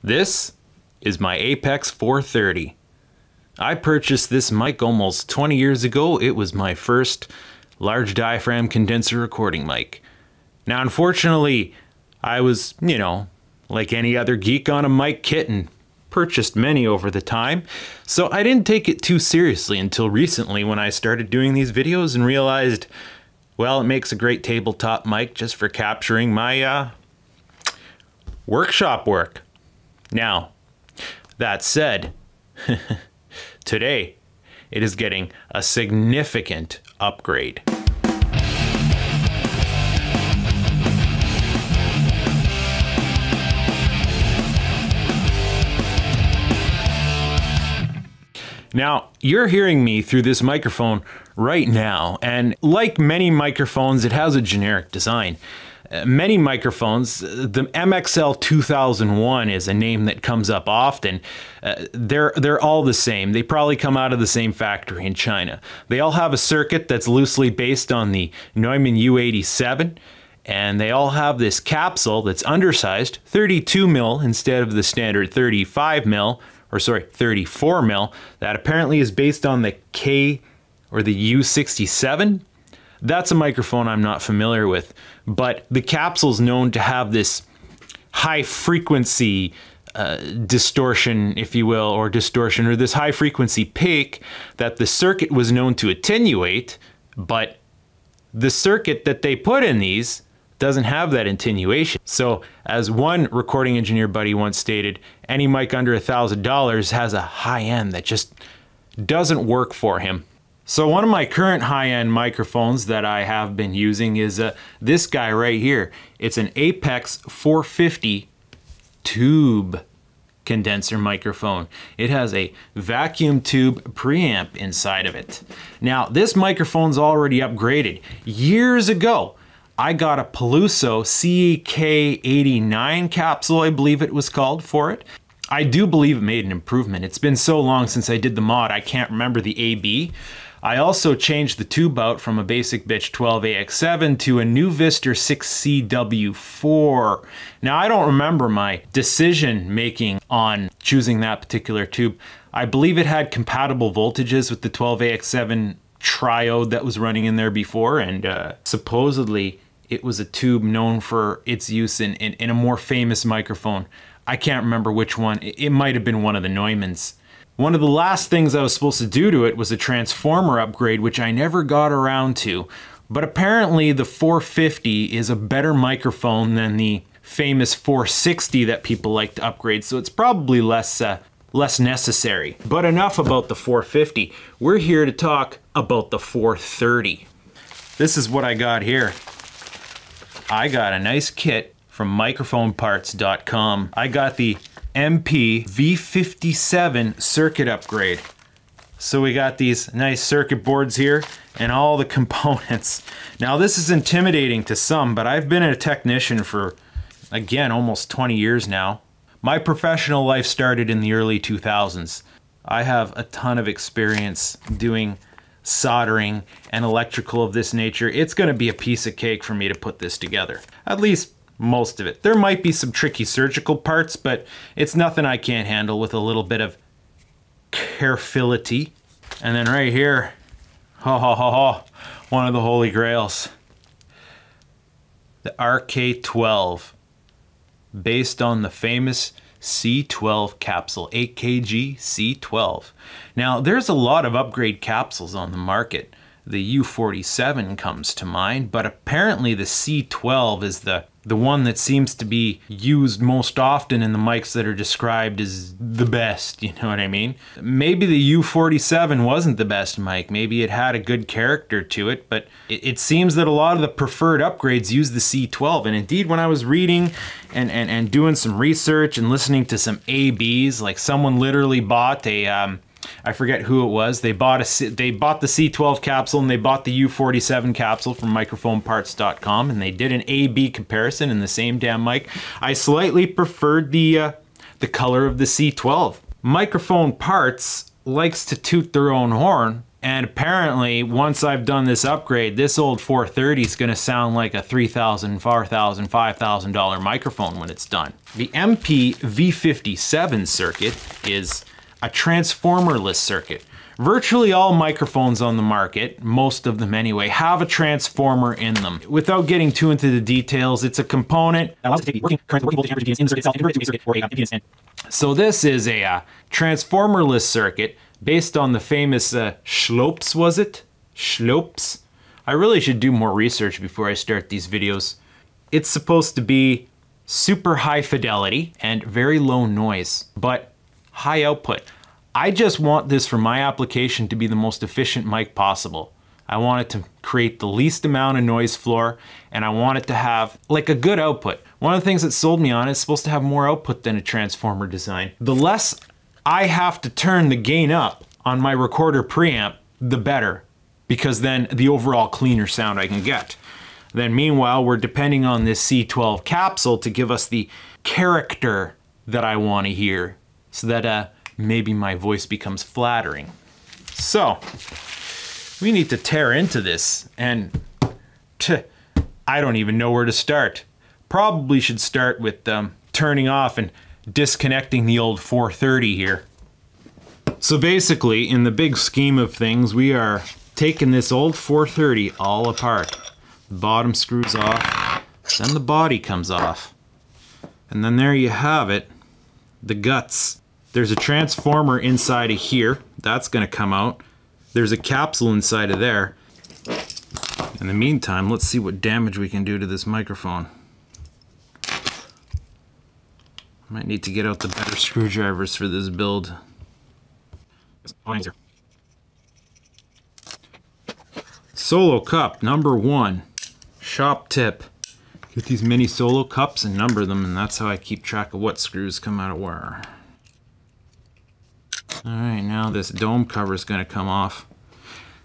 This is my Apex 430. I purchased this mic almost 20 years ago. It was my first large diaphragm condenser recording mic. Now, unfortunately, I was, like any other geek on a mic kit and purchased many over the time. So I didn't take it too seriously until recently when I started doing these videos and realized, well, it makes a great tabletop mic just for capturing my workshop work. Now, that said, today it is getting a significant upgrade. Now, you're hearing me through this microphone right now, and like many microphones, it has a generic design. Many microphones, the MXL 2001 is a name that comes up often. They're all the same. They probably come out of the same factory in China. They all have a circuit that's loosely based on the Neumann U87, and they all have this capsule that's undersized, 32 mil instead of the standard 35 mil, or sorry, 34 mil, that apparently is based on the K or the U67. That's a microphone I'm not familiar with, but the capsule's known to have this high frequency distortion, if you will, or distortion, or this high frequency peak that the circuit was known to attenuate, but the circuit that they put in these doesn't have that attenuation. So as one recording engineer buddy once stated, any mic under $1,000 has a high end that just doesn't work for him. So one of my current high-end microphones that I have been using is this guy right here. It's an Apex 450 tube condenser microphone. It has a vacuum tube preamp inside of it. Now, this microphone's already upgraded. Years ago, I got a Peluso CK89 capsule, I believe it was called, for it. I do believe it made an improvement. It's been so long since I did the mod, I can't remember the AB. I also changed the tube out from a basic bitch 12AX7 to a NuVistor 6CW4. Now, I don't remember my decision making on choosing that particular tube. I believe it had compatible voltages with the 12AX7 triode that was running in there before, and supposedly it was a tube known for its use in a more famous microphone. I can't remember which one. It might have been one of the Neumanns. One of the last things I was supposed to do to it was a transformer upgrade, which I never got around to. But apparently the 450 is a better microphone than the famous 460 that people like to upgrade, so it's probably less necessary. But enough about the 450. We're here to talk about the 430. This is what I got here. I got a nice kit from microphoneparts.com. I got the MP V57 circuit upgrade. So we got these nice circuit boards here and all the components. Now, this is intimidating to some, but I've been a technician for, again, almost 20 years now. My professional life started in the early 2000s. I have a ton of experience doing soldering and electrical of this nature. It's going to be a piece of cake for me to put this together. At least most of it. There might be some tricky surgical parts, but it's nothing I can't handle with a little bit of carefulity. And then right here, one of the holy grails. The RK12, based on the famous C12 capsule, 8 kg C12. Now, there's a lot of upgrade capsules on the market. The U47 comes to mind, but apparently the C12 is the one that seems to be used most often in the mics that are described as the best, you know what I mean? Maybe the U47 wasn't the best mic, maybe it had a good character to it, but it seems that a lot of the preferred upgrades use the C12, and indeed when I was reading and doing some research and listening to some ABs, like someone literally bought a, I forget who it was. They bought the C12 capsule and they bought the U47 capsule from microphoneparts.com, and they did an A/B comparison in the same damn mic. I slightly preferred the color of the C12. Microphone Parts likes to toot their own horn And apparently, once I've done this upgrade, this old 430 is going to sound like a $3,000, $4,000, $5,000 microphone when it's done. The MP V57 circuit is a transformerless circuit. Virtually all microphones on the market, most of them anyway, have a transformer in them. Without getting too into the details, it's a component that allows it to take the working current, the working voltage average impedance in the circuit itself, and convert it to a circuit or a impedance in. So this is a transformerless circuit based on the famous Schlopes, was it? Schlopes? I really should do more research before I start these videos. It's supposed to be super high fidelity and very low noise, but high output. I just want this for my application to be the most efficient mic possible. I want it to create the least amount of noise floor, and I want it to have like a good output. One of the things that sold me on it is supposed to have more output than a transformer design. The less I have to turn the gain up on my recorder preamp, the better, because then the overall cleaner sound I can get. Then meanwhile, we're depending on this S-12 capsule to give us the character that I want to hear, so that maybe my voice becomes flattering. So, we need to tear into this, and I don't even know where to start. Probably should start with turning off and disconnecting the old 430 here. So basically, in the big scheme of things, we are taking this old 430 all apart. The bottom screws off, then the body comes off. And then there you have it, the guts. There's a transformer inside of here, that's gonna come out. There's a capsule inside of there. In the meantime, let's see what damage we can do to this microphone. Might need to get out the better screwdrivers for this build. Solo cup, number 1. Shop tip. Get these mini solo cups and number them, and that's how I keep track of what screws come out of where. Alright, now this dome cover is going to come off.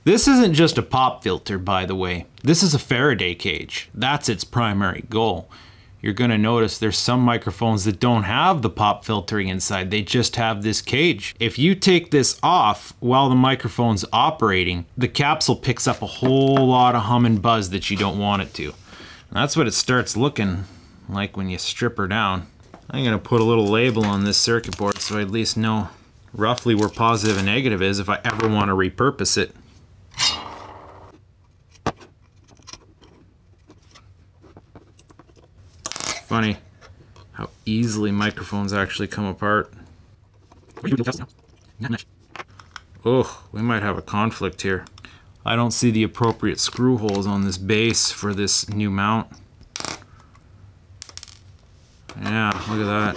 This isn't just a pop filter, by the way. This is a Faraday cage. That's its primary goal. You're going to notice there's some microphones that don't have the pop filtering inside. They just have this cage. If you take this off while the microphone's operating, the capsule picks up a whole lot of hum and buzz that you don't want it to. And that's what it starts looking like when you strip her down. I'm going to put a little label on this circuit board so I at least know roughly where positive and negative is if I ever want to repurpose it. Funny how easily microphones actually come apart. Oh, we might have a conflict here. I don't see the appropriate screw holes on this base for this new mount. Yeah, look at that.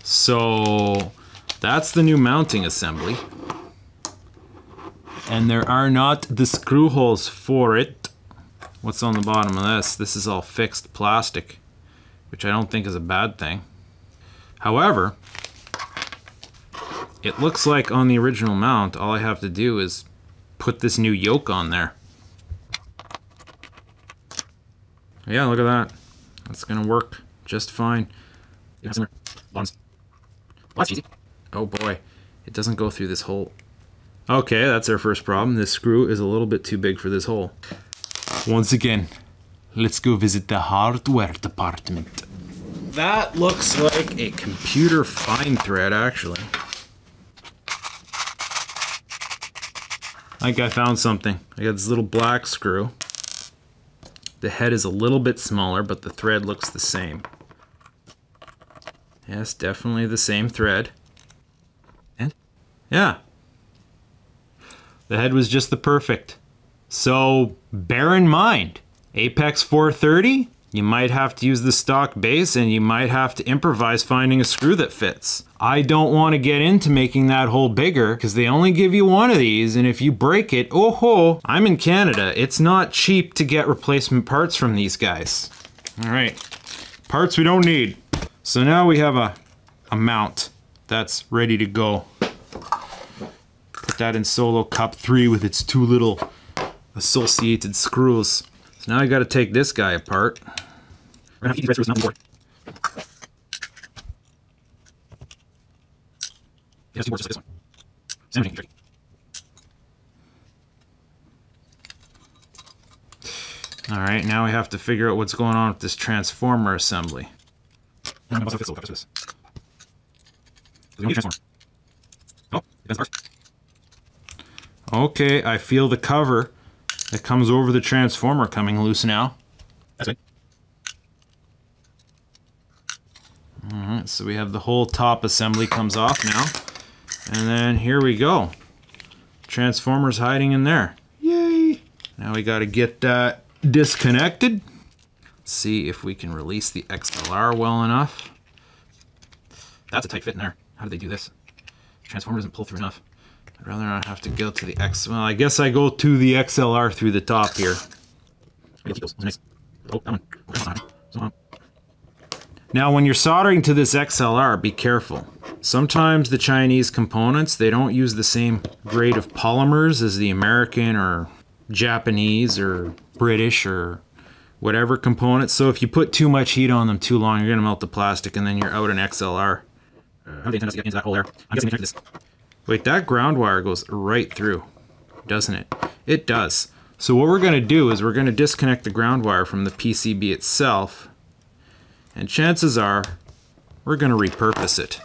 So that's the new mounting assembly. And there are not the screw holes for it. What's on the bottom of this? This is all fixed plastic, which I don't think is a bad thing. However, it looks like on the original mount, all I have to do is put this new yoke on there. Yeah, look at that. That's gonna work just fine. That's easy. Oh boy, it doesn't go through this hole. Okay, that's our first problem. This screw is a little bit too big for this hole. Once again, let's go visit the hardware department. That looks like a computer fine thread, actually. I think I found something. I got this little black screw. The head is a little bit smaller, but the thread looks the same. Yes, definitely the same thread. And? Yeah. The head was just the perfect. So, bear in mind, Apex 430, you might have to use the stock base and you might have to improvise finding a screw that fits. I don't want to get into making that hole bigger because they only give you one of these, and if you break it, oh ho, I'm in Canada. It's not cheap to get replacement parts from these guys. All right, parts we don't need. So now we have a mount that's ready to go. Put that in solo cup 3 with its 2 little associated screws. So now I got to take this guy apart. We're gonna have to keep these red screws not on board. It has 2 boards just like this one. Sandwiching tricky. All right, now we have to figure out what's going on with this transformer assembly. Okay, I feel the cover that comes over the transformer coming loose now. Alright, so we have the whole top assembly comes off now. And then here we go. Transformer's hiding in there. Yay! Now we gotta get that disconnected. See if we can release the XLR well enough. That's a tight fit in there. How did they do this? Transformer doesn't pull through enough. I'd rather not have to go to the X. Well, I guess I go to the XLR through the top here. Oh, that one. Now, when you're soldering to this XLR, be careful. Sometimes the Chinese components, they don't use the same grade of polymers as the American or Japanese or British or whatever components. So if you put too much heat on them too long, you're going to melt the plastic and then you're out an XLR. How do they intend us to get into that hole there? I'm guessing they this. Wait, that ground wire goes right through, doesn't it? It does. So what we're going to do is we're going to disconnect the ground wire from the PCB itself, and chances are we're going to repurpose it.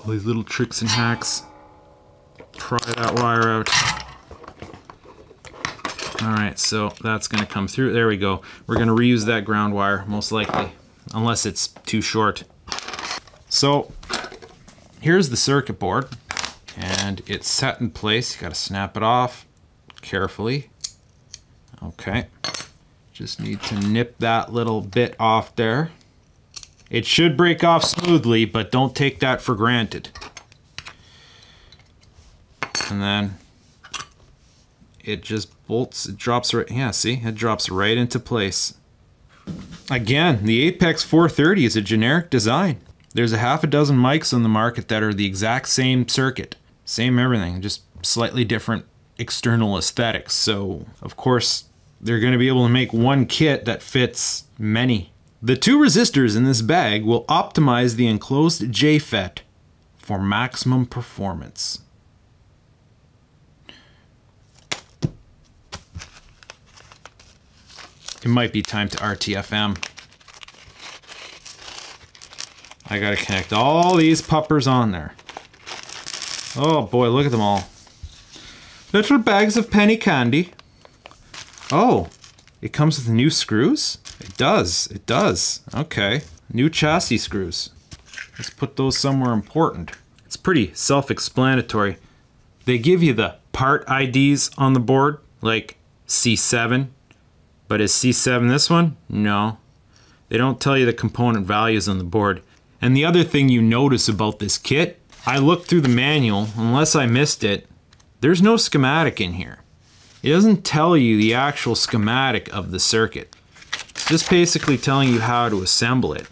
All these little tricks and hacks. Pry that wire out. Alright, so that's going to come through. There we go. We're going to reuse that ground wire, most likely, unless it's too short. So, here's the circuit board, and it's set in place. You got to snap it off carefully. Okay. Just need to nip that little bit off there. It should break off smoothly, but don't take that for granted. And then it just bolts, it drops right, yeah, see, it drops right into place. Again, the Apex 430 is a generic design. There's a half a dozen mics on the market that are the exact same circuit, same everything, just slightly different external aesthetics. So, of course, they're going to be able to make one kit that fits many. The two resistors in this bag will optimize the enclosed JFET for maximum performance. It might be time to RTFM. I gotta connect all these puppers on there. Oh boy, look at them all. Little bags of penny candy. Oh, it comes with new screws? It does, it does. Okay, new chassis screws. Let's put those somewhere important. It's pretty self-explanatory. They give you the part IDs on the board, like C7. But is C7 this one? No. They don't tell you the component values on the board. And the other thing you notice about this kit, I looked through the manual, unless I missed it, there's no schematic in here. It doesn't tell you the actual schematic of the circuit. It's just basically telling you how to assemble it.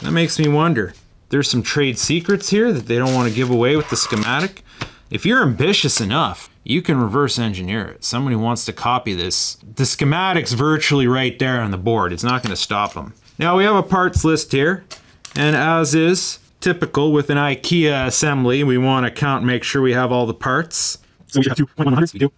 That makes me wonder, there's some trade secrets here that they don't want to give away with the schematic? If you're ambitious enough, you can reverse engineer it. Somebody wants to copy this. The schematic's virtually right there on the board. It's not going to stop them. Now we have a parts list here, and as is typical with an IKEA assembly, we want to count and make sure we have all the parts. So we should have two 100s. We do.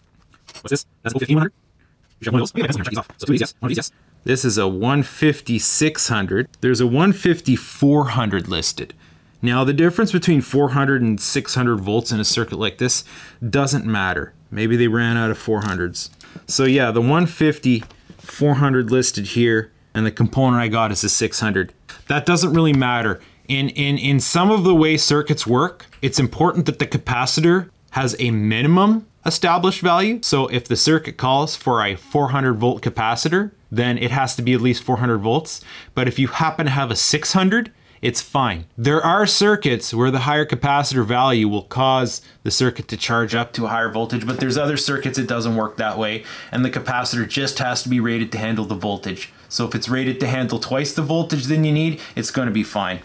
What's this? That's a 1500. We should have one of those. We have off. So two of these, yes. One of these, yes. This is a 150-600. There's a 150-400 listed. Now the difference between 400 and 600 volts in a circuit like this doesn't matter. Maybe they ran out of 400s. So yeah, the 150-400 listed here, and the component I got is a 600. That doesn't really matter. In some of the way circuits work, it's important that the capacitor has a minimum established value. So if the circuit calls for a 400 volt capacitor, then it has to be at least 400 volts. But if you happen to have a 600, it's fine. There are circuits where the higher capacitor value will cause the circuit to charge up to a higher voltage, but there's other circuits it doesn't work that way, and the capacitor just has to be rated to handle the voltage. So if it's rated to handle twice the voltage than you need, it's going to be fine.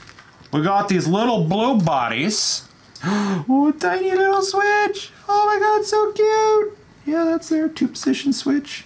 We got these little blue bodies. Oh, a tiny little switch. Oh my god, so cute. Yeah, that's their 2-position switch.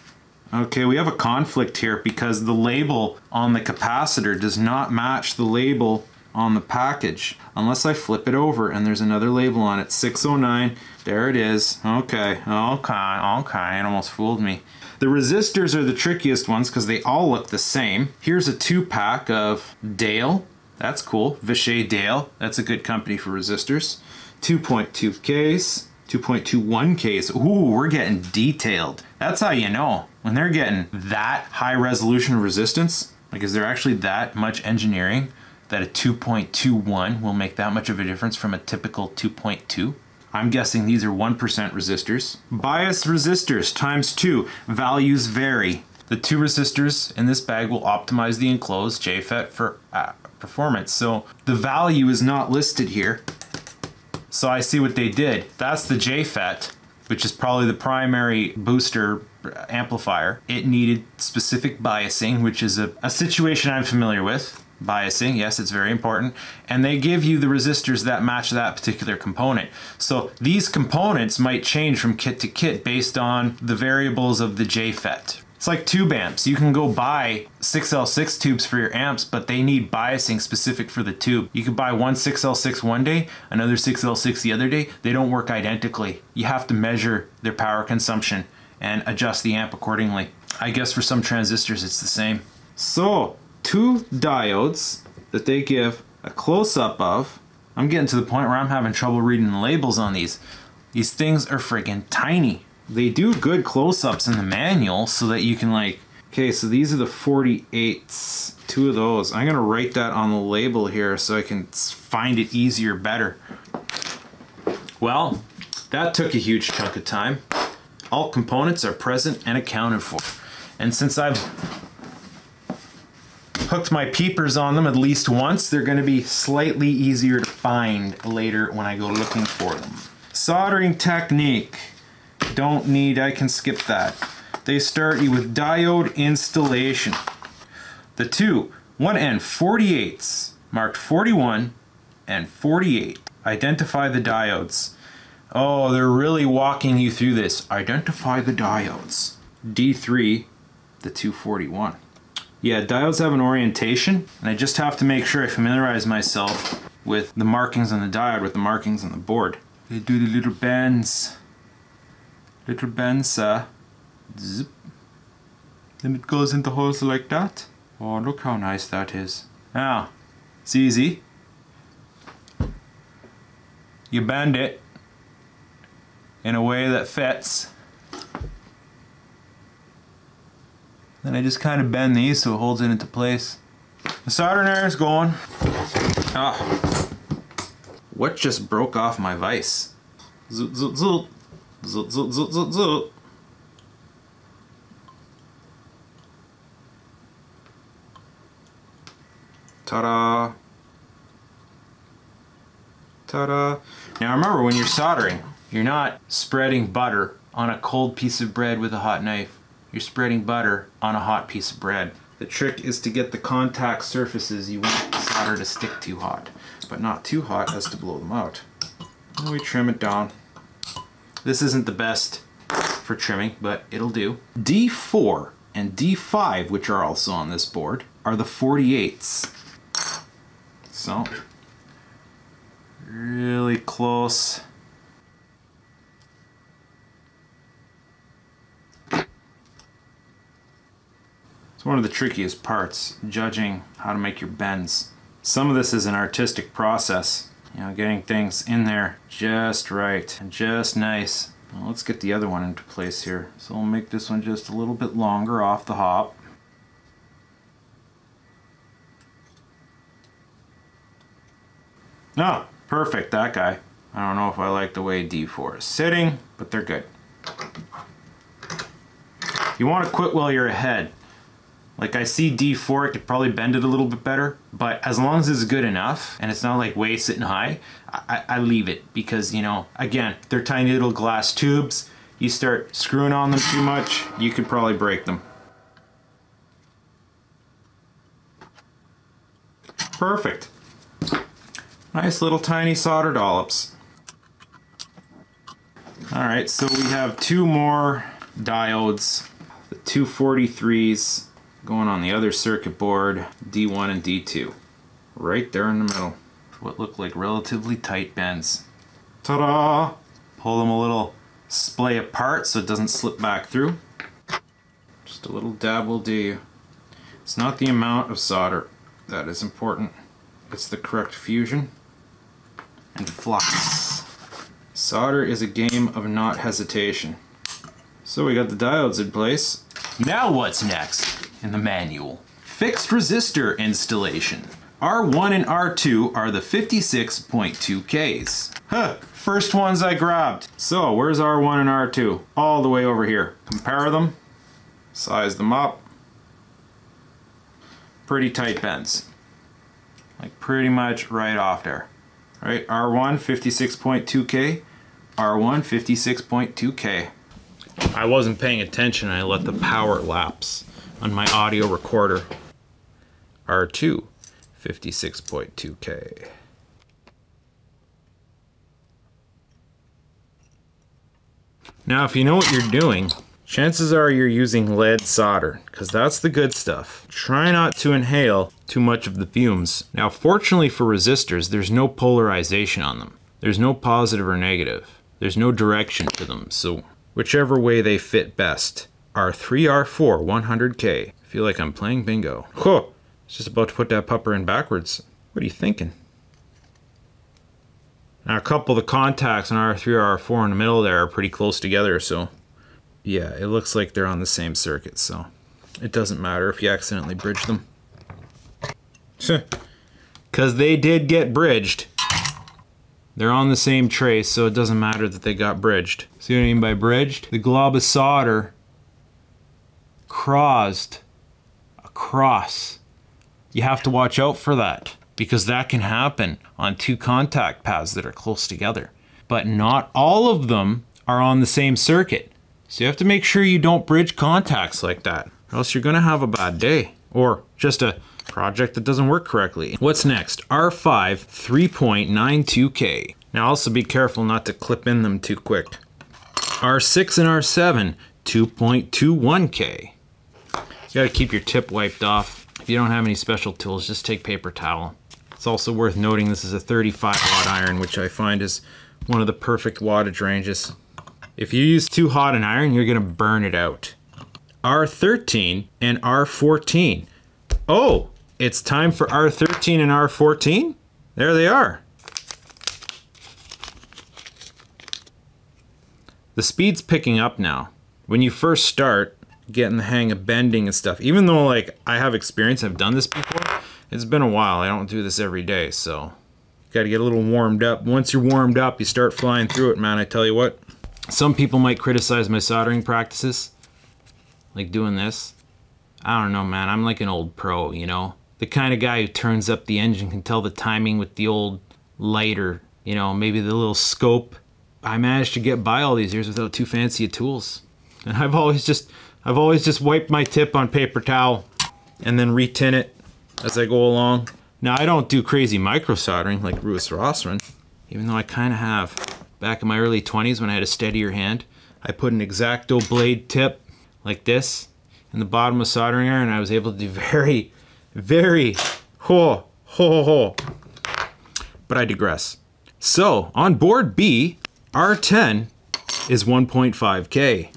Okay, we have a conflict here because the label on the capacitor does not match the label on the package, unless I flip it over and there's another label on it. 609, there it is. Okay, it almost fooled me. The resistors are the trickiest ones because they all look the same. Here's a 2-pack of Dale. That's cool. Vishay Dale. That's a good company for resistors. 2.2Ks, 2.21Ks. Ooh, we're getting detailed. That's how you know. When they're getting that high resolution resistance, like is there actually that much engineering that a 2.21 will make that much of a difference from a typical 2.2? I'm guessing these are 1% resistors. Bias resistors times 2. Values vary. The 2 resistors in this bag will optimize the enclosed JFET for performance. So the value is not listed here. So I see what they did. That's the JFET, which is probably the primary booster amplifier. It needed specific biasing, which is a situation I'm familiar with. Biasing, yes, it's very important. And they give you the resistors that match that particular component. So these components might change from kit to kit based on the variables of the JFET. It's like tube amps. You can go buy 6L6 tubes for your amps, but they need biasing specific for the tube. You could buy one 6L6 one day, another 6L6 the other day. They don't work identically. You have to measure their power consumption and adjust the amp accordingly. I guess for some transistors it's the same. So, 2 diodes that they give a close-up of. I'm getting to the point where I'm having trouble reading the labels on these. These things are friggin' tiny. They do good close-ups in the manual so that you can like, okay, so these are the 48s, 2 of those. I'm gonna write that on the label here so I can find it easier, better. Well, that took a huge chunk of time. All components are present and accounted for. And since I've hooked my peepers on them at least once, they're going to be slightly easier to find later when I go looking for them. Soldering technique. Don't need, I can skip that. They start you with diode installation. The 2 1N 48s marked 41 and 48. Identify the diodes. Oh, they're really walking you through this. Identify the diodes. D3, the 241. Yeah, diodes have an orientation, and I just have to make sure I familiarize myself with the markings on the diode with the markings on the board. They do the little bends. Little bends, zip. Then it goes into holes like that. Oh, look how nice that is. Now, it's easy. You bend it in a way that fits. Then I just kind of bend these so it holds it into place. The soldering iron's going. Ah, what just broke off my vise? Zoot, zoot, zoot. Zoot, zoot, zoot, zoot, zoot. Ta-da. Ta-da. Now remember, when you're soldering, you're not spreading butter on a cold piece of bread with a hot knife. You're spreading butter on a hot piece of bread. The trick is to get the contact surfaces you want the solder to stick to hot, but not too hot as to blow them out. And we trim it down. This isn't the best for trimming, but it'll do. D4 and D5, which are also on this board, are the 48s. So, really close. It's one of the trickiest parts, judging how to make your bends. Some of this is an artistic process, you know, getting things in there just right and just nice. Well, let's get the other one into place here. So we'll make this one just a little bit longer off the hop. Oh, perfect, that guy. I don't know if I like the way D4 is sitting, but they're good. You want to quit while you're ahead. Like, I see D4, I could probably bend it a little bit better, but as long as it's good enough and it's not like way sitting high, I leave it because, you know, again, they're tiny little glass tubes. You start screwing on them too much, you could probably break them. Perfect. Nice little tiny solder dollops. Alright, so we have 2 more diodes, the 243s. Going on the other circuit board, D1 and D2. right there in the middle. What look like relatively tight bends. Ta-da! Pull them a little splay apart so it doesn't slip back through. Just a little dab will do you. It's not the amount of solder that is important. It's the correct fusion and flux. Solder is a game of not hesitation. So we got the diodes in place. Now what's next in the manual? Fixed resistor installation. R1 and R2 are the 56.2Ks. Huh, first ones I grabbed. So where's R1 and R2? All the way over here. Compare them, size them up. Pretty tight bends. Like pretty much right off there. Right, R1 56.2K, R1 56.2K. I wasn't paying attention, I let the power lapse on my audio recorder. R2 56.2K. Now if you know what you're doing, chances are you're using lead solder, because that's the good stuff. Try not to inhale too much of the fumes. Now fortunately for resistors, there's no polarization on them. There's no positive or negative. There's no direction to them, so whichever way they fit best. R3, R4, 100K. I feel like I'm playing bingo. Whoa! It's just about to put that pupper in backwards. What are you thinking? Now a couple of the contacts on R3 or R4 in the middle there are pretty close together, so yeah, it looks like they're on the same circuit, so it doesn't matter if you accidentally bridge them. Because they did get bridged. They're on the same trace, so it doesn't matter that they got bridged. See what I mean by bridged? The glob of solder crossed across. You have to watch out for that, because that can happen on two contact paths that are close together. But not all of them are on the same circuit. So you have to make sure you don't bridge contacts like that, or else you're gonna have a bad day, or just a project that doesn't work correctly. What's next? R5 3.92K. Now also be careful not to clip in them too quick. R6 and R7 2.21K. You gotta keep your tip wiped off. If you don't have any special tools, just take paper towel. It's also worth noting this is a 35 watt iron, which I find is one of the perfect wattage ranges. If you use too hot an iron, you're gonna burn it out. R13 and R14. Oh, it's time for R13 and R14? There they are. The speed's picking up now. When you first start getting the hang of bending and stuff, even though like I have experience, I've done this before, it's been a while. I don't do this every day, so you gotta get a little warmed up. Once you're warmed up, you start flying through it, man, I tell you what. Some people might criticize my soldering practices, like doing this. I don't know, man, I'm like an old pro, you know? The kind of guy who turns up the engine, can tell the timing with the old lighter, you know, maybe the little scope. I managed to get by all these years without too fancy of tools. And I've always just wiped my tip on paper towel and then retin it as I go along. Now I don't do crazy micro soldering like Louis Rossman, even though I kind of have. Back in my early 20s when I had a steadier hand, I put an X-Acto blade tip like this in the bottom of soldering iron, and I was able to do very but I digress. So on board B, R10 is 1.5K.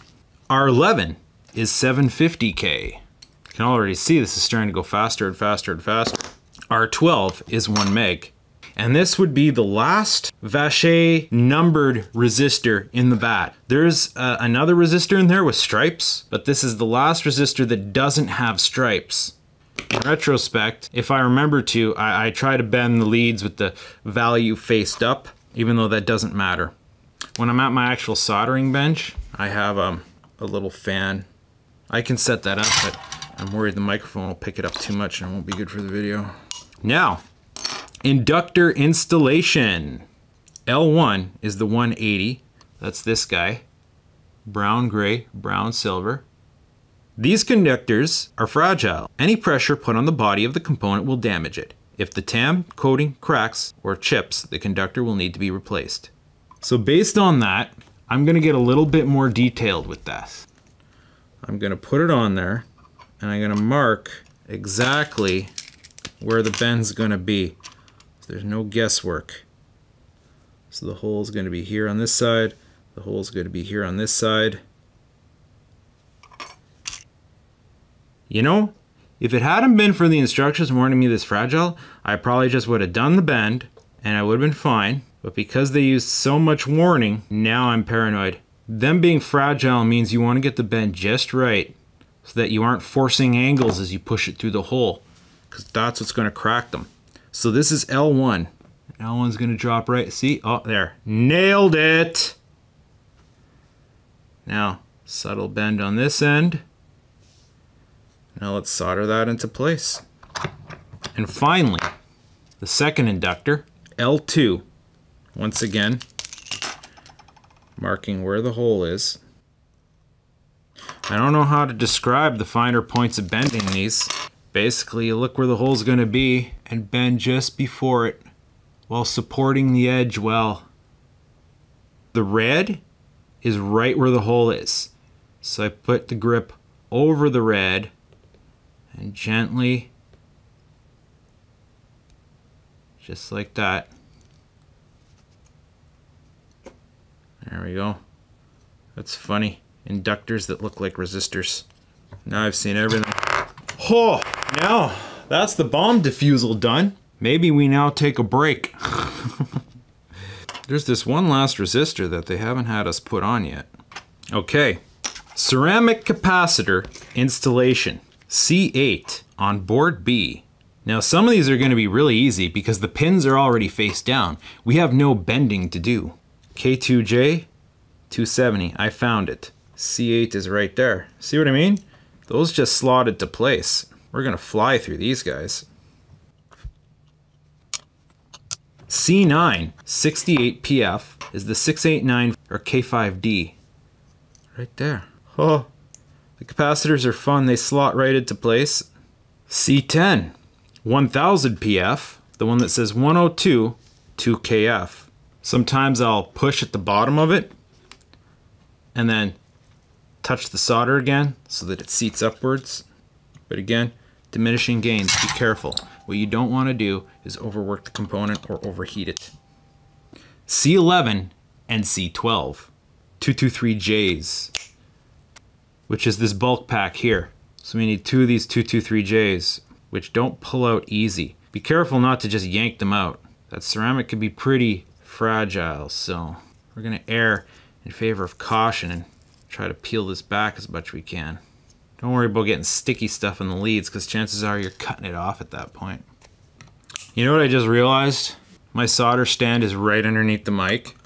R11 is 750K. You can already see this is starting to go faster and faster and faster. R12 is 1 meg. And this would be the last Vacher numbered resistor in the bat. There's another resistor in there with stripes, but this is the last resistor that doesn't have stripes. In retrospect, if I remember to, I try to bend the leads with the value faced up, even though that doesn't matter. When I'm at my actual soldering bench, I have a little fan. I can set that up, but I'm worried the microphone will pick it up too much and it won't be good for the video. Now, inductor installation. L1 is the 180. That's this guy. Brown, gray, brown, silver. These conductors are fragile. Any pressure put on the body of the component will damage it. If the TAM coating cracks or chips, the conductor will need to be replaced. So based on that, I'm gonna get a little bit more detailed with this. I'm gonna put it on there and I'm gonna mark exactly where the bend's going to be. So there's no guesswork. So the hole's going to be here on this side. The hole's going to be here on this side. You know, if it hadn't been for the instructions warning me this fragile, I probably just would have done the bend and I would have been fine. But because they used so much warning, now I'm paranoid. Them being fragile means you want to get the bend just right so that you aren't forcing angles as you push it through the hole, because that's what's going to crack them. So this is L1. L1's going to drop right. See? Oh, there. Nailed it! Now, subtle bend on this end. Now let's solder that into place. And finally, the second inductor, L2. Once again, marking where the hole is. I don't know how to describe the finer points of bending these. Basically, you look where the hole's going to be and bend just before it while supporting the edge well. The red is right where the hole is. So I put the grip over the red and gently, just like that. There we go. That's funny. Inductors that look like resistors. Now I've seen everything. Oh, now that's the bomb defusal done. Maybe we now take a break. There's this one last resistor that they haven't had us put on yet. Okay, ceramic capacitor installation, C8 on board B. Now some of these are going to be really easy because the pins are already face down. We have no bending to do. K2J 270, I found it. C8 is right there. See what I mean? Those just slotted to place. We're gonna fly through these guys. C9 68 PF is the 689 or K5D. Right there. Oh, the capacitors are fun. They slot right into place. C10 1000 PF, the one that says 102 2KF. Sometimes I'll push at the bottom of it and then touch the solder again so that it seats upwards. But again, diminishing gains, be careful. What you don't want to do is overwork the component or overheat it. C11 and C12, 223Js, which is this bulk pack here. So we need two of these 223Js, which don't pull out easy. Be careful not to just yank them out. That ceramic can be pretty fragile, so we're gonna err in favor of caution and try to peel this back as much as we can. Don't worry about getting sticky stuff in the leads, because chances are you're cutting it off at that point. You know what I just realized? My solder stand is right underneath the mic.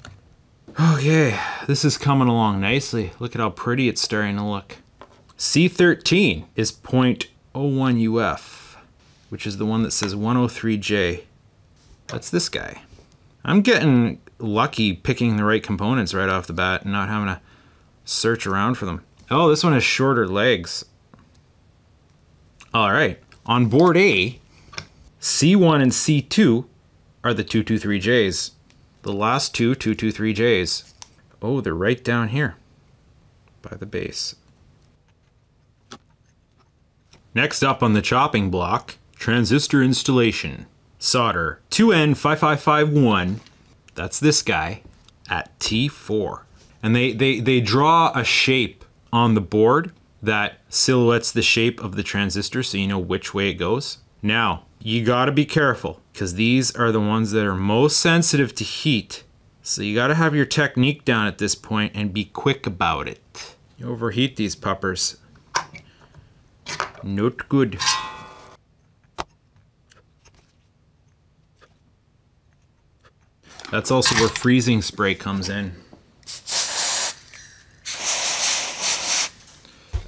Okay, this is coming along nicely. Look at how pretty it's starting to look. C13 is 0.01 UF, which is the one that says 103J. That's this guy. I'm getting lucky picking the right components right off the bat and not having to search around for them. Oh, this one has shorter legs. All right, on board A, C1 and C2 are the 223Js. The last two 223Js. Oh, they're right down here by the base. Next up on the chopping block, transistor installation. Solder 2N5551, that's this guy, at T4. And they draw a shape on the board that silhouettes the shape of the transistor so you know which way it goes. Now, you gotta be careful because these are the ones that are most sensitive to heat. So you gotta have your technique down at this point and be quick about it. You overheat these puppers. Not good. That's also where freezing spray comes in.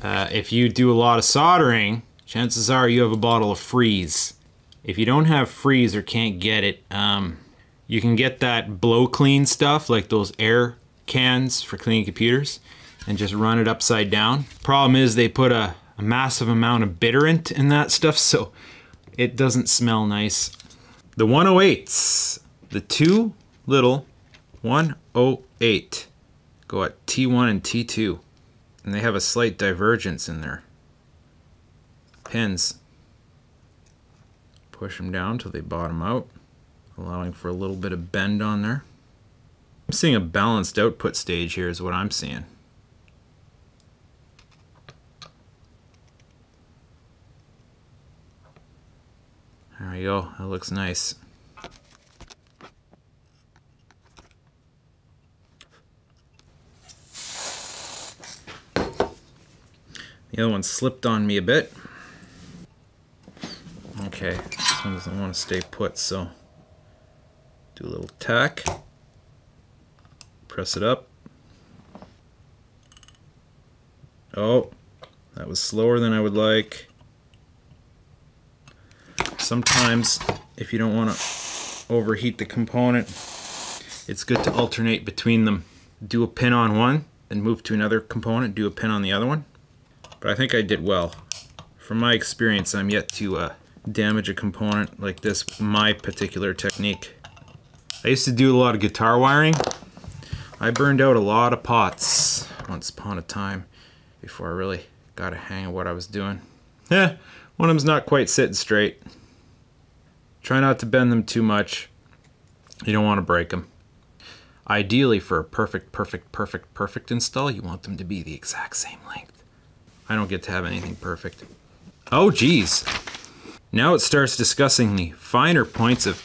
If you do a lot of soldering, chances are you have a bottle of freeze. If you don't have freeze or can't get it, you can get that blow clean stuff, like those air cans for cleaning computers, and just run it upside down. Problem is they put a massive amount of bitterant in that stuff, so it doesn't smell nice. The 108s, the two little 108 go at T1 and T2, and they have a slight divergence in their pins. push them down till they bottom out, allowing for a little bit of bend on there. I'm seeing a balanced output stage here is what I'm seeing. There we go, that looks nice. The other one slipped on me a bit. Okay, this one doesn't want to stay put, so do a little tack. Press it up. Oh, that was slower than I would like. Sometimes, if you don't want to overheat the component, it's good to alternate between them. Do a pin on one, then move to another component, do a pin on the other one. But I think I did well. From my experience, I'm yet to damage a component like this with my particular technique. I used to do a lot of guitar wiring. I burned out a lot of pots once upon a time before I really got a hang of what I was doing. One of them's not quite sitting straight. Try not to bend them too much. You don't want to break them. Ideally, for a perfect install, you want them to be the exact same length. I don't get to have anything perfect. Oh geez. Now it starts discussing the finer points of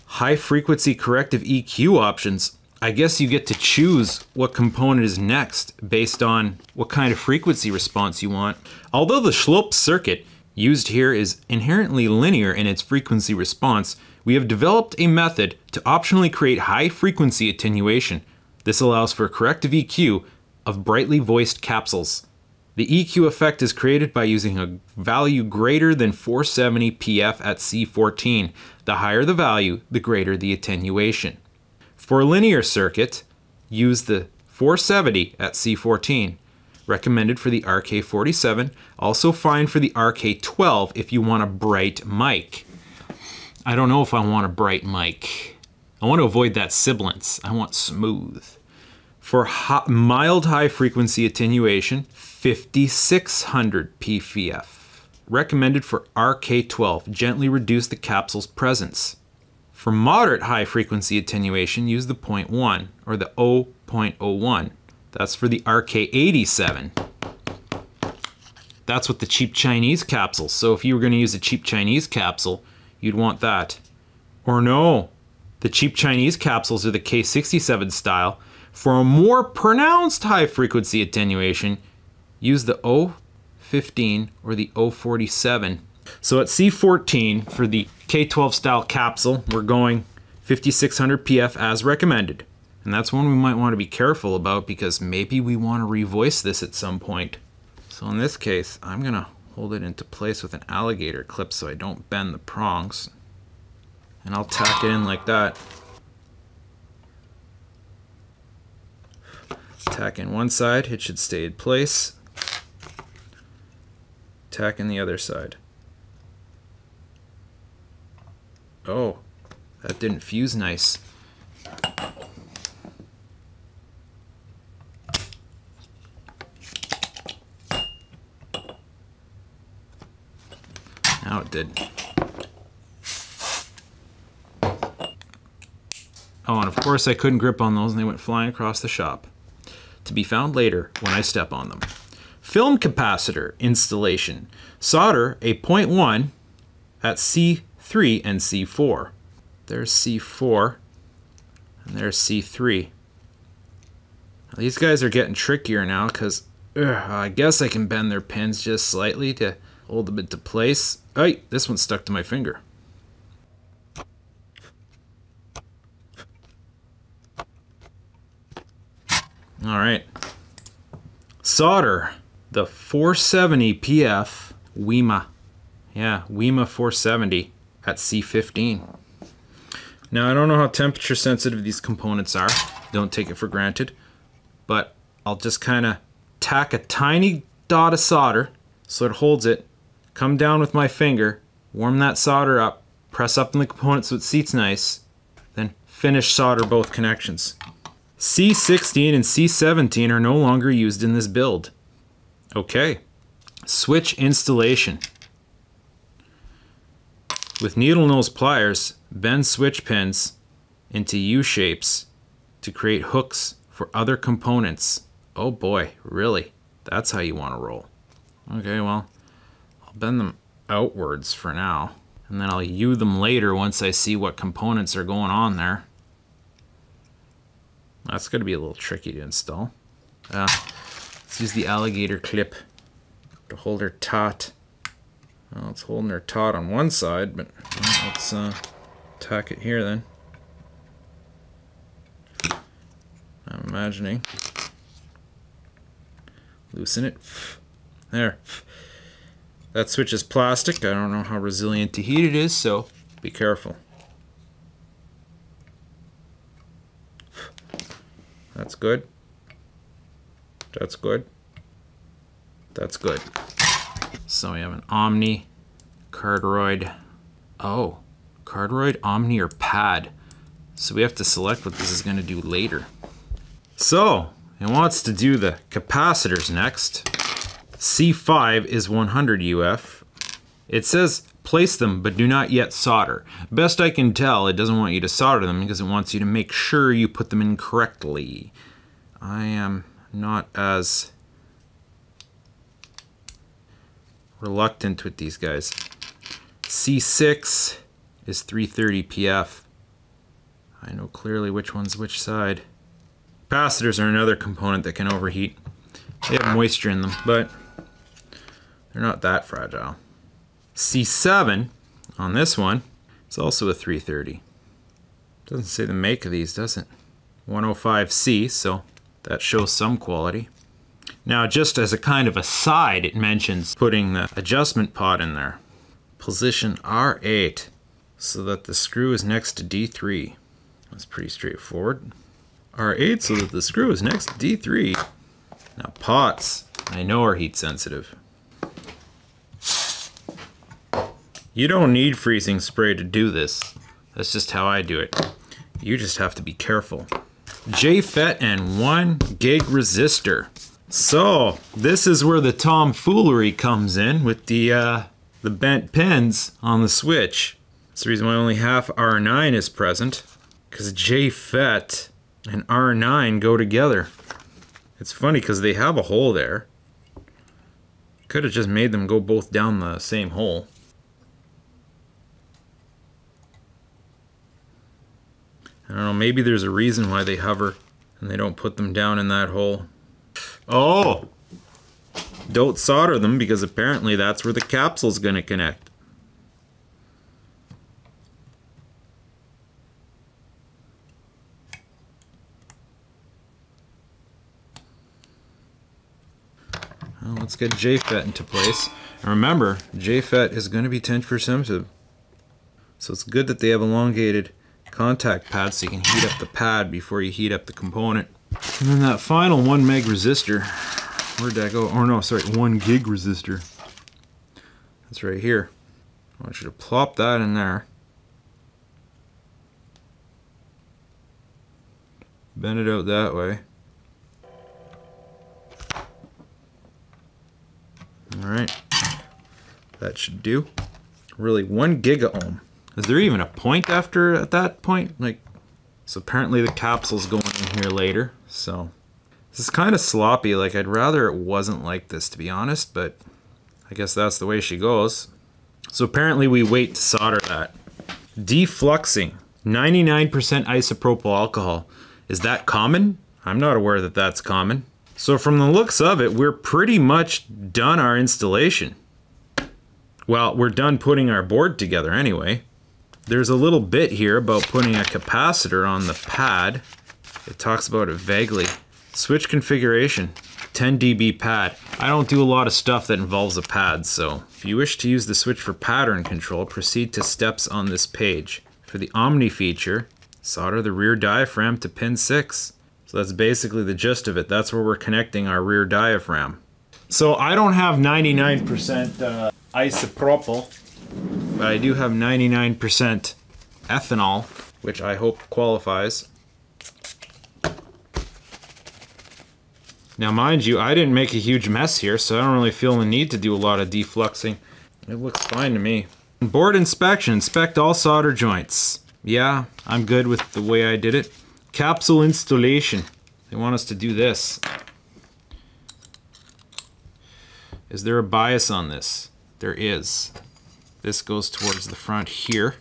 high frequency corrective EQ options. I guess you get to choose what component is next based on what kind of frequency response you want. Although the Schlopp circuit used here is inherently linear in its frequency response, we have developed a method to optionally create high frequency attenuation. This allows for corrective EQ of brightly voiced capsules. The EQ effect is created by using a value greater than 470 PF at C14. The higher the value, the greater the attenuation. For a linear circuit, use the 470 at C14. Recommended for the RK47, also fine for the RK12 if you want a bright mic. I don't know if I want a bright mic. I want to avoid that sibilance. I want smooth. For mild high frequency attenuation, 5600 PFF. Recommended for RK12, gently reduce the capsule's presence. For moderate high frequency attenuation, use the 0.1 or the 0.01. That's for the RK87. That's with the cheap Chinese capsule. So if you were going to use a cheap Chinese capsule, you'd want that. Or no, the cheap Chinese capsules are the K67 style. For a more pronounced high frequency attenuation, use the 015 or the 047. So at C14 for the K12 style capsule, we're going 5600 PF as recommended. And that's one we might want to be careful about because maybe we want to revoice this at some point. So in this case, I'm going to hold it into place with an alligator clip so I don't bend the prongs. And I'll tack it in like that. Tack in one side, it should stay in place. Tack in the other side. Oh, that didn't fuse nice. Now it did. Oh, and of course I couldn't grip on those and they went flying across the shop. To be found later when I step on them. Film capacitor installation. Solder a 0.1 at C3 and C4. There's C4 and there's C3. Now, these guys are getting trickier now because I guess I can bend their pins just slightly to hold them into place. Hey, this one's stuck to my finger. All right. Solder the 470 PF WEMA. Yeah, WEMA 470 at C15. Now, I don't know how temperature sensitive these components are. Don't take it for granted. But I'll just kind of tack a tiny dot of solder so it holds it. Come down with my finger, warm that solder up, press up in the component so it seats nice, then finish solder both connections. C16 and C17 are no longer used in this build. Okay, switch installation. With needle nose pliers, bend switch pins into U-shapes to create hooks for other components. Oh boy, really? That's how you want to roll. Okay, well, I'll bend them outwards for now, and then I'll U them later once I see what components are going on there. That's going to be a little tricky to install. Let's use the alligator clip to hold her taut. Well, it's holding her taut on one side, but well, let's tack it here then. I'm imagining. Loosen it. There. That switch is plastic. I don't know how resilient to heat it is, so be careful. That's good. That's good. That's good. So we have an Omni, cardioid. Oh, cardioid, Omni, or pad. So we have to select what this is going to do later. So it wants to do the capacitors next. C5 is 100 UF. It says place them but do not yet solder. Best I can tell, it doesn't want you to solder them because it wants you to make sure you put them in correctly. I am not as reluctant with these guys. C6 is 330 PF. I know clearly which one's which side. Capacitors are another component that can overheat. They have moisture in them, but they're not that fragile. C7 on this one is also a 330. Doesn't say the make of these, does it? 105C, so that shows some quality. Now, just as a kind of aside, it mentions putting the adjustment pot in there. Position R8 so that the screw is next to D3. That's pretty straightforward. R8 so that the screw is next to D3. Now pots, I know, are heat sensitive. You don't need freezing spray to do this. That's just how I do it. You just have to be careful. JFET and 1 gig resistor. So this is where the tomfoolery comes in with the bent pins on the switch. That's the reason why only half R9 is present, because JFET and R9 go together. It's funny because they have a hole there. Could have just made them go both down the same hole. I don't know, maybe there's a reason why they hover and they don't put them down in that hole. Oh! Don't solder them because apparently that's where the capsule's gonna connect. Well, let's get JFET into place. And remember, JFET is going to be temperature sensitive. So it's good that they have elongated contact pads so you can heat up the pad before you heat up the component. And then that final 1 meg resistor, where'd that go? Oh no, sorry, 1 gig resistor. That's right here. I want you to plop that in there. Bend it out that way. Alright, that should do. Really, 1 giga-ohm. Is there even a point after at that point? Like, so apparently the capsule's going in here later, so. This is kind of sloppy, like I'd rather it wasn't like this to be honest, but I guess that's the way she goes. So apparently we wait to solder that. Defluxing, 99% isopropyl alcohol. Is that common? I'm not aware that that's common. So from the looks of it, we're pretty much done our installation. Well, we're done putting our board together anyway. There's a little bit here about putting a capacitor on the pad. It talks about it vaguely. Switch configuration, 10 dB pad. I don't do a lot of stuff that involves a pad, so if you wish to use the switch for pattern control, proceed to steps on this page. For the Omni feature, solder the rear diaphragm to pin 6. So that's basically the gist of it. That's where we're connecting our rear diaphragm. So I don't have 99% isopropyl, but I do have 99% ethanol, which I hope qualifies. Now mind you, I didn't make a huge mess here, so I don't really feel the need to do a lot of defluxing. It looks fine to me. Board inspection. Inspect all solder joints. Yeah, I'm good with the way I did it. Capsule installation. They want us to do this. Is there a bias on this? There is. This goes towards the front here.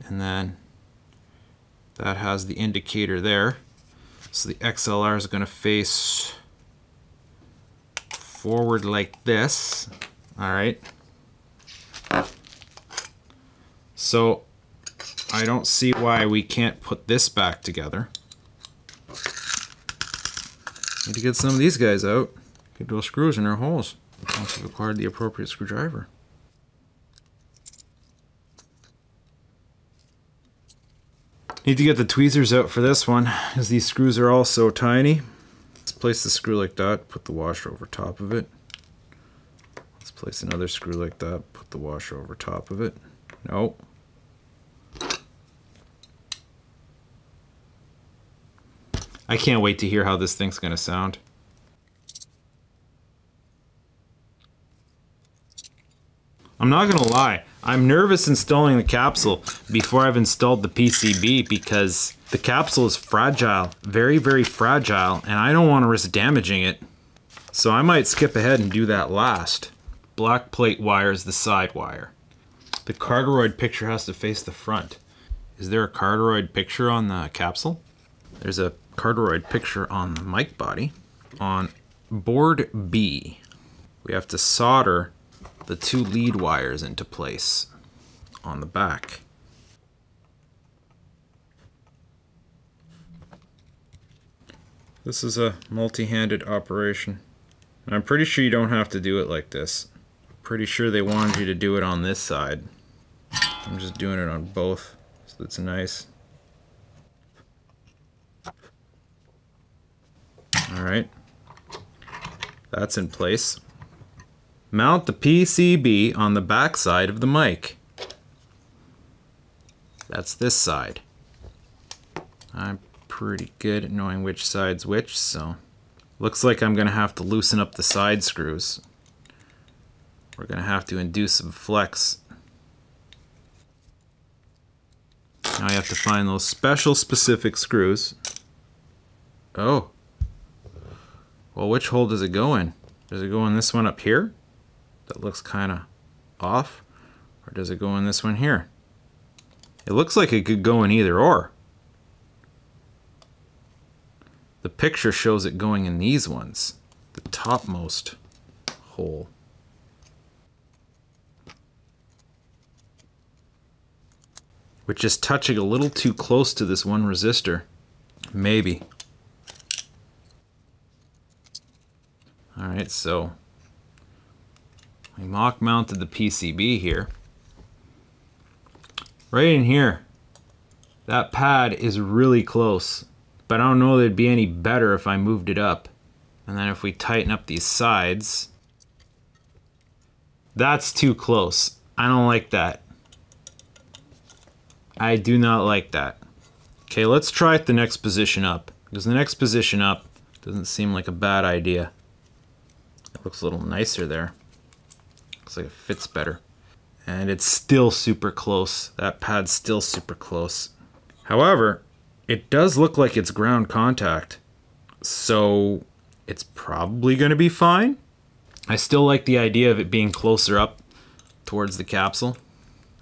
And then that has the indicator there. So the XLR is going to face forward like this. All right. So I don't see why we can't put this back together. Need to get some of these guys out. Get those screws in their holes. Once we've acquired the appropriate screwdriver. Need to get the tweezers out for this one, as these screws are all so tiny. Let's place the screw like that, put the washer over top of it. Let's place another screw like that, put the washer over top of it. No. I can't wait to hear how this thing's gonna sound. I'm not gonna lie, I'm nervous installing the capsule before I've installed the PCB because the capsule is fragile, very, very fragile, and I don't want to risk damaging it. So I might skip ahead and do that last. Black plate wire is the side wire. The cardioid picture has to face the front. Is there a cardioid picture on the capsule? There's a cardioid picture on the mic body. On board B, we have to solder the two lead wires into place on the back. This is a multi-handed operation. I'm pretty sure you don't have to do it like this. Pretty sure they wanted you to do it on this side. I'm just doing it on both, so it's nice. Alright, that's in place. Mount the PCB on the back side of the mic. That's this side. I'm pretty good at knowing which side's which, so looks like I'm gonna have to loosen up the side screws. We're gonna have to induce some flex. Now you have to find those special specific screws. Oh. Well, which hole does it go in? Does it go in this one up here? That looks kind of off. Or does it go in this one here? It looks like it could go in either or. The picture shows it going in these ones. The topmost hole. Which is touching a little too close to this one resistor. Maybe. Alright, so we mock mounted the PCB here. Right in here, that pad is really close, but I don't know that it'd be any better if I moved it up. And then if we tighten up these sides, that's too close. I don't like that. I do not like that. Okay, let's try it the next position up, because the next position up doesn't seem like a bad idea. It looks a little nicer there. Looks like it fits better. And it's still super close. That pad's still super close. However, it does look like it's ground contact. So it's probably going to be fine. I still like the idea of it being closer up towards the capsule.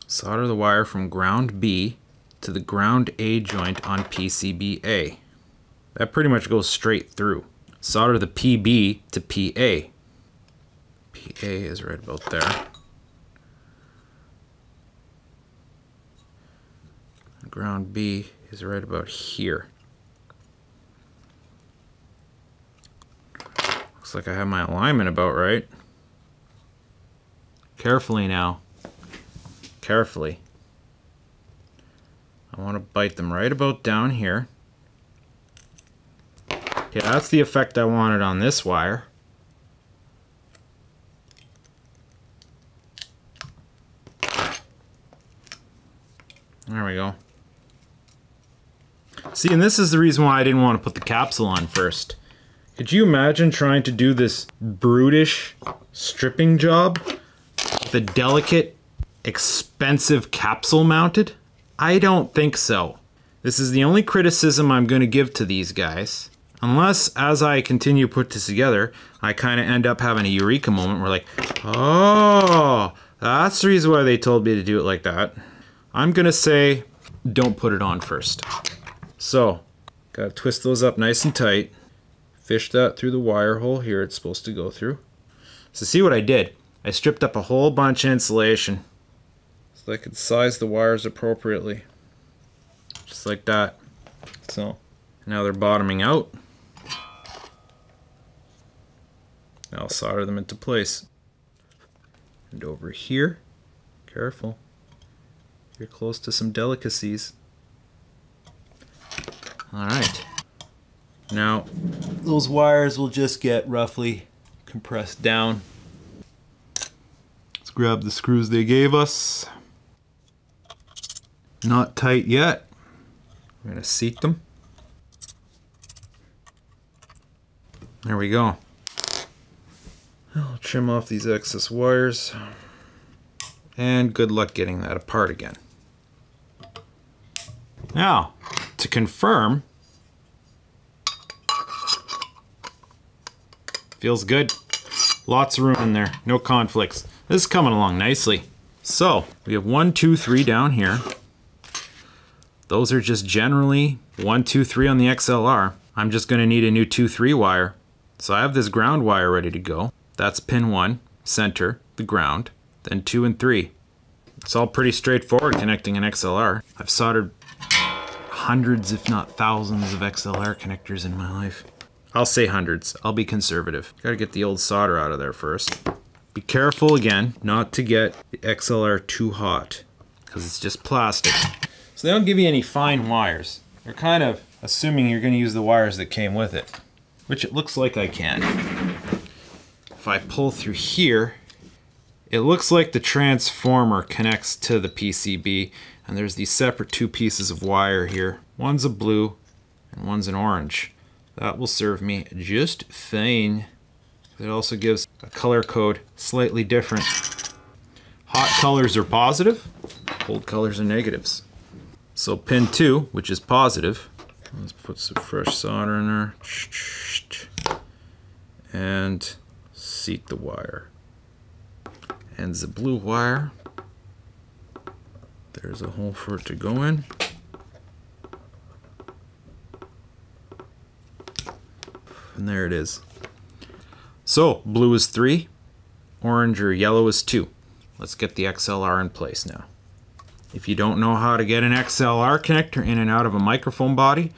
Solder the wire from ground B to the ground A joint on PCB A. That pretty much goes straight through. Solder the PB to PA. PA is right about there. Ground B is right about here. Looks like I have my alignment about right. Carefully now. Carefully. I want to bite them right about down here. Okay, that's the effect I wanted on this wire. There we go. See, and this is the reason why I didn't want to put the capsule on first. Could you imagine trying to do this brutish stripping job the delicate, expensive capsule mounted? I don't think so. This is the only criticism I'm going to give to these guys. Unless, as I continue to put this together, I kind of end up having a eureka moment where like, oh, that's the reason why they told me to do it like that. I'm going to say, don't put it on first. So, got to twist those up nice and tight. Fish that through the wire hole here it's supposed to go through. So see what I did? I stripped up a whole bunch of insulation so I could size the wires appropriately. Just like that. So, now they're bottoming out. I'll solder them into place. And over here, careful, you're close to some delicacies. Alright, now those wires will just get roughly compressed down. Let's grab the screws they gave us. Not tight yet. We're going to seat them. There we go. I'll trim off these excess wires, and good luck getting that apart again. Now, to confirm, feels good. Lots of room in there, no conflicts. This is coming along nicely. So, we have 1, 2, 3 down here. Those are just generally 1, 2, 3 on the XLR. I'm just going to need a new 2, 3 wire. So I have this ground wire ready to go. That's pin 1, center, the ground, then 2 and 3. It's all pretty straightforward connecting an XLR. I've soldered hundreds, if not thousands, of XLR connectors in my life. I'll say hundreds. I'll be conservative. Gotta get the old solder out of there first. Be careful again not to get the XLR too hot, because it's just plastic. So they don't give you any fine wires. They're kind of assuming you're going to use the wires that came with it, which it looks like I can. If I pull through here, it looks like the transformer connects to the PCB, and there's these separate 2 pieces of wire here. One's a blue and one's an orange. That will serve me just fine. It also gives a color code slightly different. Hot colors are positive, cold colors are negatives. So pin 2, which is positive, let's put some fresh solder in there. And seat the wire. And the blue wire, there's a hole for it to go in. And there it is. So blue is 3, orange or yellow is 2. Let's get the XLR in place now. If you don't know how to get an XLR connector in and out of a microphone body,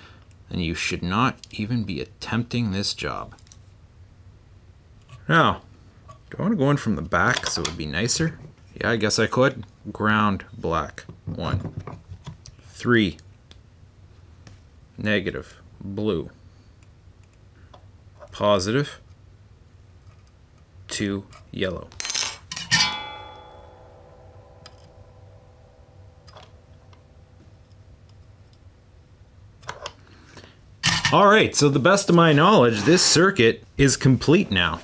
then you should not even be attempting this job. Now, do I want to go in from the back so it would be nicer? Yeah, I guess I could. Ground black. 1. 3. Negative. Blue. Positive. 2. Yellow. Alright, so the best of my knowledge, this circuit is complete now.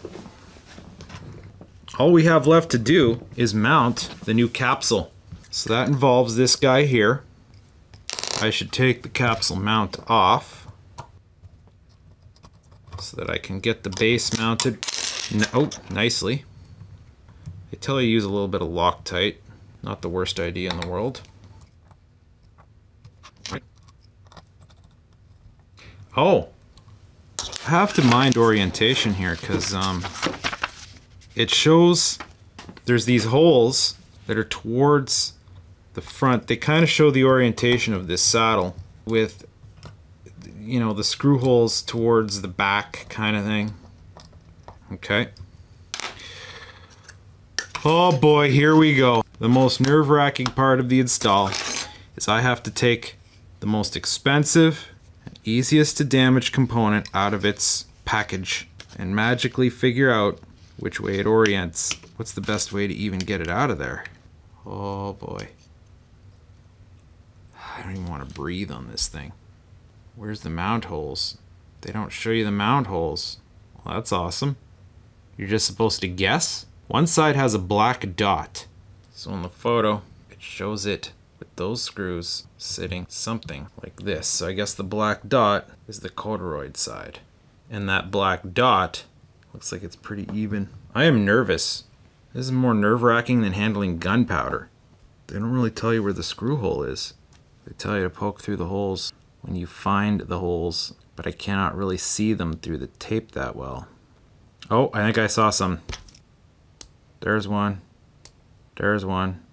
All we have left to do is mount the new capsule. So that involves this guy here. I should take the capsule mount off so that I can get the base mounted nicely. They tell you to use a little bit of Loctite. Not the worst idea in the world. Oh, I have to mind orientation here because it shows there's these holes that are towards the front. They kind of show the orientation of this saddle with, you know, the screw holes towards the back kind of thing. Okay. Oh boy, here we go. The most nerve-wracking part of the install is I have to take the most expensive and easiest to damage component out of its package and magically figure out which way it orients. What's the best way to even get it out of there? Oh boy. I don't even want to breathe on this thing. Where's the mount holes? They don't show you the mount holes. Well, that's awesome. You're just supposed to guess One side has a black dot. So in the photo, it shows it with those screws sitting something like this. So I guess the black dot is the corduroy side. And that black dot looks like it's pretty even. I am nervous. This is more nerve-wracking than handling gunpowder. They don't really tell you where the screw hole is. They tell you to poke through the holes when you find the holes, but I cannot really see them through the tape that well. Oh, I think I saw some. There's one. There's one.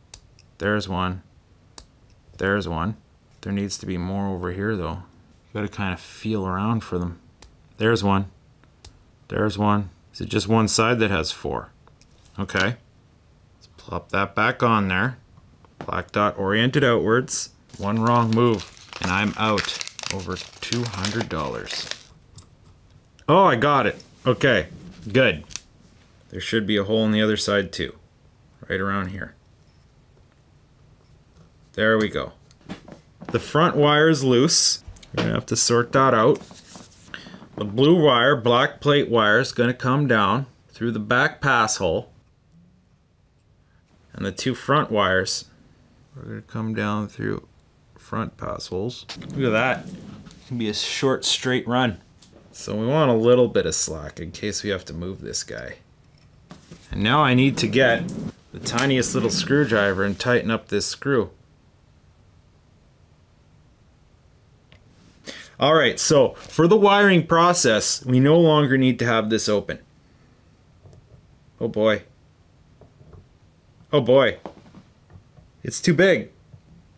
There's one. There's one. There needs to be more over here though. You gotta kind of feel around for them. There's one. There's one. Is it just one side that has 4? Okay. Let's plop that back on there. Black dot oriented outwards. One wrong move and I'm out over $200. Oh, I got it. Okay, good. There should be a hole on the other side too. Right around here. There we go. The front wire is loose. We're gonna have to sort that out. The blue wire, black plate wire, is gonna come down through the back pass hole. And the 2 front wires are gonna come down through front pass holes. Look at that. It can be a short, straight run. So we want a little bit of slack in case we have to move this guy. And now I need to get the tiniest little screwdriver and tighten up this screw. Alright, so for the wiring process, we no longer need to have this open. Oh boy. Oh boy. It's too big.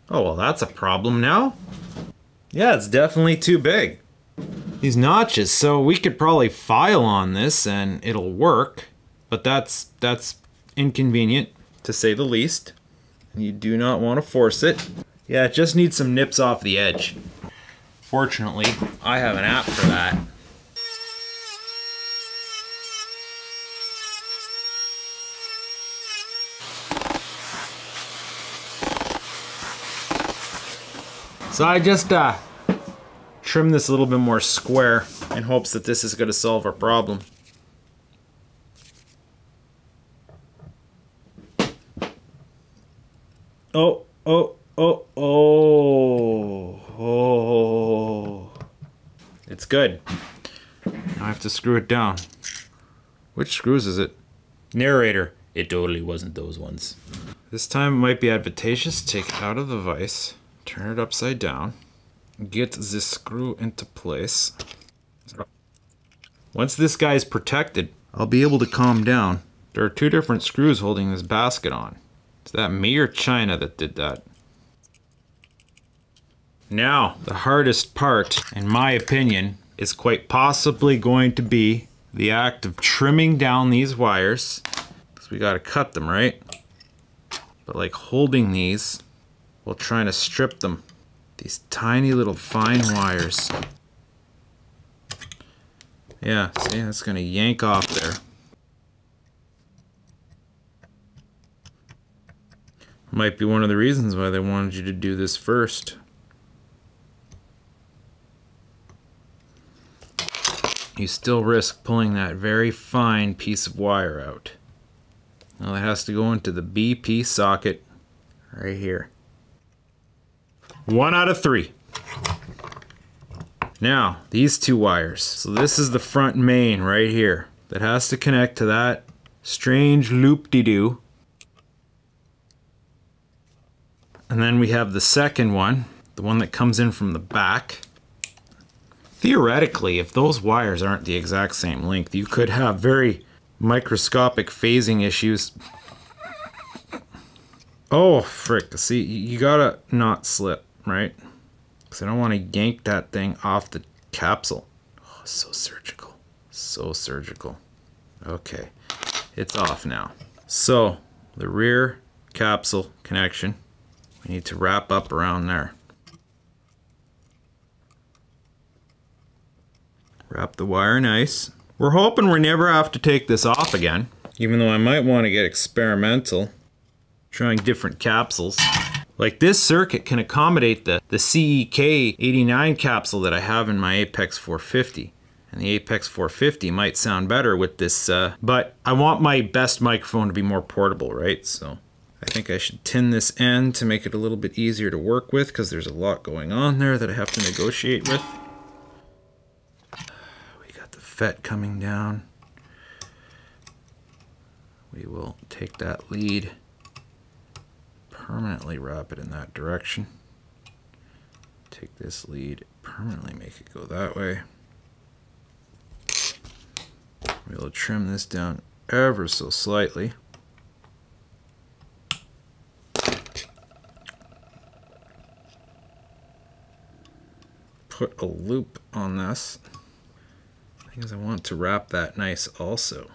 Oh, well, that's a problem now. Yeah, it's definitely too big. These notches, so we could probably file on this and it'll work, but that's inconvenient to say the least. You do not want to force it. Yeah, it just needs some nips off the edge. Fortunately, I have an app for that. So I just trim this a little bit more square in hopes that this is going to solve our problem. Oh, oh, oh, oh, oh. It's good. Now I have to screw it down. Which screws is it? Narrator. It totally wasn't those ones. This time it might be advantageous to take it out of the vise, turn it upside down, get this screw into place. Once this guy is protected, I'll be able to calm down. There are 2 different screws holding this basket on. Is that me or China that did that? Now, the hardest part, in my opinion, is quite possibly going to be the act of trimming down these wires. Because we gotta cut them, right? But like holding these while trying to strip them. These tiny little fine wires. Yeah, see, that's gonna yank off there. Might be one of the reasons why they wanted you to do this first. You still risk pulling that very fine piece of wire out. Now it has to go into the BP socket right here. 1 out of 3. Now, these 2 wires. So this is the front main right here that has to connect to that strange loop-de-doo. And then we have the second one, the one that comes in from the back. Theoretically, if those wires aren't the exact same length, you could have very microscopic phasing issues. Oh, frick. See, you gotta not slip, right? Because I don't want to yank that thing off the capsule. Oh, so surgical. So surgical. Okay, it's off now. So, the rear capsule connection, we need to wrap up around there. Wrap the wire nice. We're hoping we never have to take this off again, even though I might want to get experimental, trying different capsules. Like this circuit can accommodate the CEK 89 capsule that I have in my Apex 450. And the Apex 450 might sound better with this, but I want my best microphone to be more portable, right? So I think I should tin this end to make it a little bit easier to work with, because there's a lot going on there that I have to negotiate with. We got the FET coming down. We will take that lead, permanently wrap it in that direction. Take this lead, permanently make it go that way. We'll trim this down ever so slightly. Put a loop on this because I want to wrap that nice also.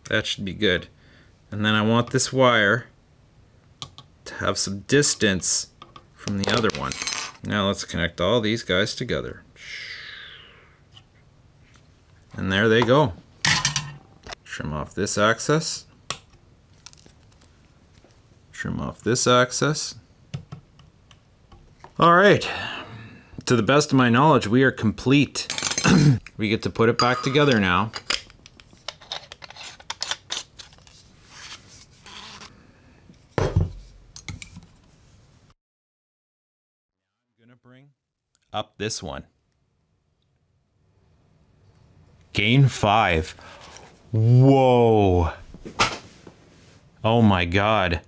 That should be good. And then I want this wire to have some distance from the other one. Now let's connect all these guys together. And there they go. Trim off this axis. Trim off this axis. All right. To the best of my knowledge, we are complete. We get to put it back together now. Bring up this one. Gain 5. Whoa. Oh my God.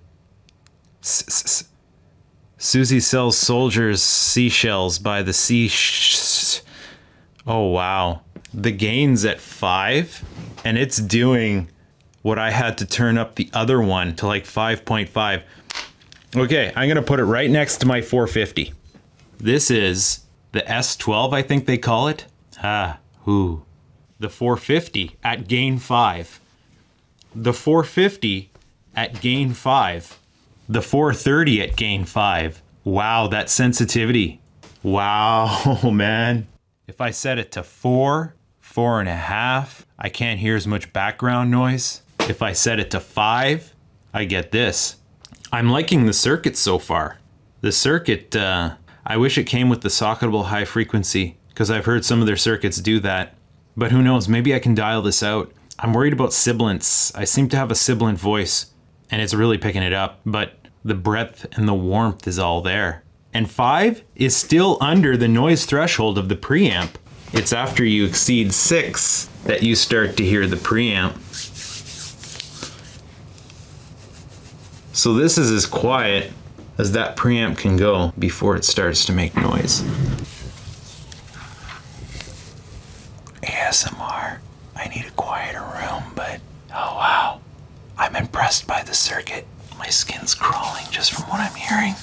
Susie sells soldiers seashells by the sea. Oh wow. The gain's at 5 and it's doing what I had to turn up the other one to like 5.5. Okay, I'm gonna put it right next to my 450. This is the S-12, I think they call it. The 450 at gain 5. The 450 at gain 5. The 430 at gain 5. Wow, that sensitivity. Wow, man. If I set it to 4, 4.5, I can't hear as much background noise. If I set it to 5, I get this. I'm liking the circuit so far. The circuit, I wish it came with the socketable high frequency, because I've heard some of their circuits do that. But who knows, maybe I can dial this out. I'm worried about sibilance. I seem to have a sibilant voice, and it's really picking it up, but the breadth and the warmth is all there. And 5 is still under the noise threshold of the preamp. It's after you exceed 6 that you start to hear the preamp. So this is as quiet as that preamp can go before it starts to make noise. ASMR. I need a quieter room, but oh wow. I'm impressed by the circuit. My skin's crawling just from what I'm hearing.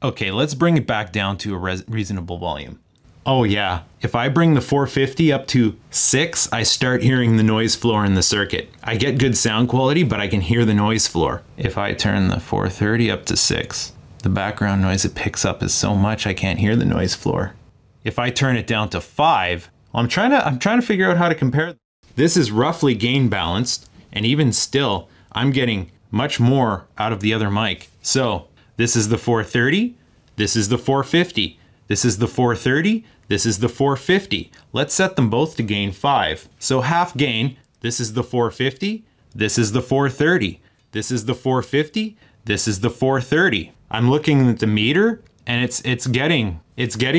Okay, let's bring it back down to a reasonable volume. Oh yeah, if I bring the 450 up to 6, I start hearing the noise floor in the circuit. I get good sound quality, but I can hear the noise floor. If I turn the 430 up to 6, the background noise it picks up is so much I can't hear the noise floor. If I turn it down to 5, I'm trying to figure out how to compare. This is roughly gain balanced, and even still, I'm getting much more out of the other mic. So this is the 430, this is the 450, this is the 430, this is the 450. Let's set them both to gain 5. So half gain, this is the 450, this is the 430, this is the 450, this is the 430. I'm looking at the meter and it's getting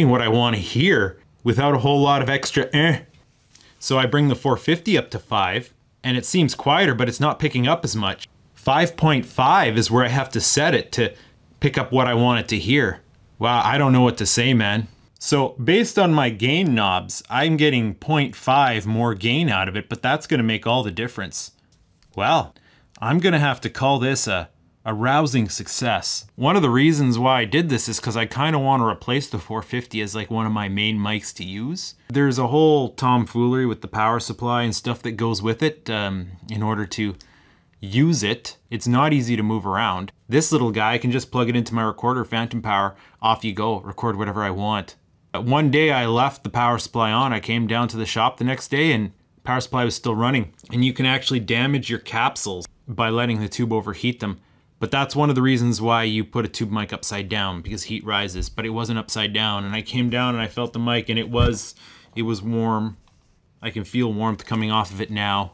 what I want to hear without a whole lot of extra So I bring the 450 up to 5 and it seems quieter, but it's not picking up as much. 5.5 is where I have to set it to pick up what I want it to hear. Wow, I don't know what to say, man. So based on my gain knobs, I'm getting 0.5 more gain out of it, but that's gonna make all the difference. Well, I'm gonna have to call this a rousing success. One of the reasons why I did this is because I kind of want to replace the 450 as like one of my main mics to use. There's a whole tomfoolery with the power supply and stuff that goes with it in order to use it. It's not easy to move around. This little guy, I can just plug it into my recorder, phantom power, off you go, record whatever I want. One day I left the power supply on, I came down to the shop the next day and power supply was still running. And you can actually damage your capsules by letting the tube overheat them. But that's one of the reasons why you put a tube mic upside down, because heat rises. But it wasn't upside down, and I came down and I felt the mic, and it was warm. I can feel warmth coming off of it now.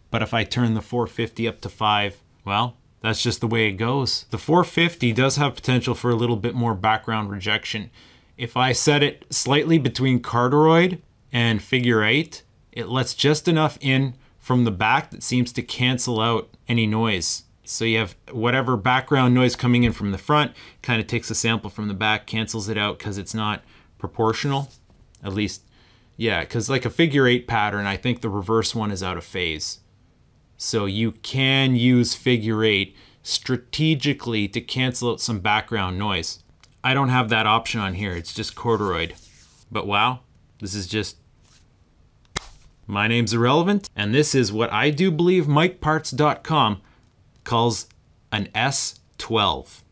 But if I turn the 450 up to 5, well, that's just the way it goes. The 450 does have potential for a little bit more background rejection. If I set it slightly between cardioid and figure 8, it lets just enough in from the back that seems to cancel out any noise. So you have whatever background noise coming in from the front, kind of takes a sample from the back, cancels it out because it's not proportional. At least, yeah, because like a figure 8 pattern, I think the reverse one is out of phase. So you can use figure 8 strategically to cancel out some background noise. I don't have that option on here, it's just cardioid. But wow, this is just... My name's Irrelevant, and this is what I do believe MicParts.com calls an S-12.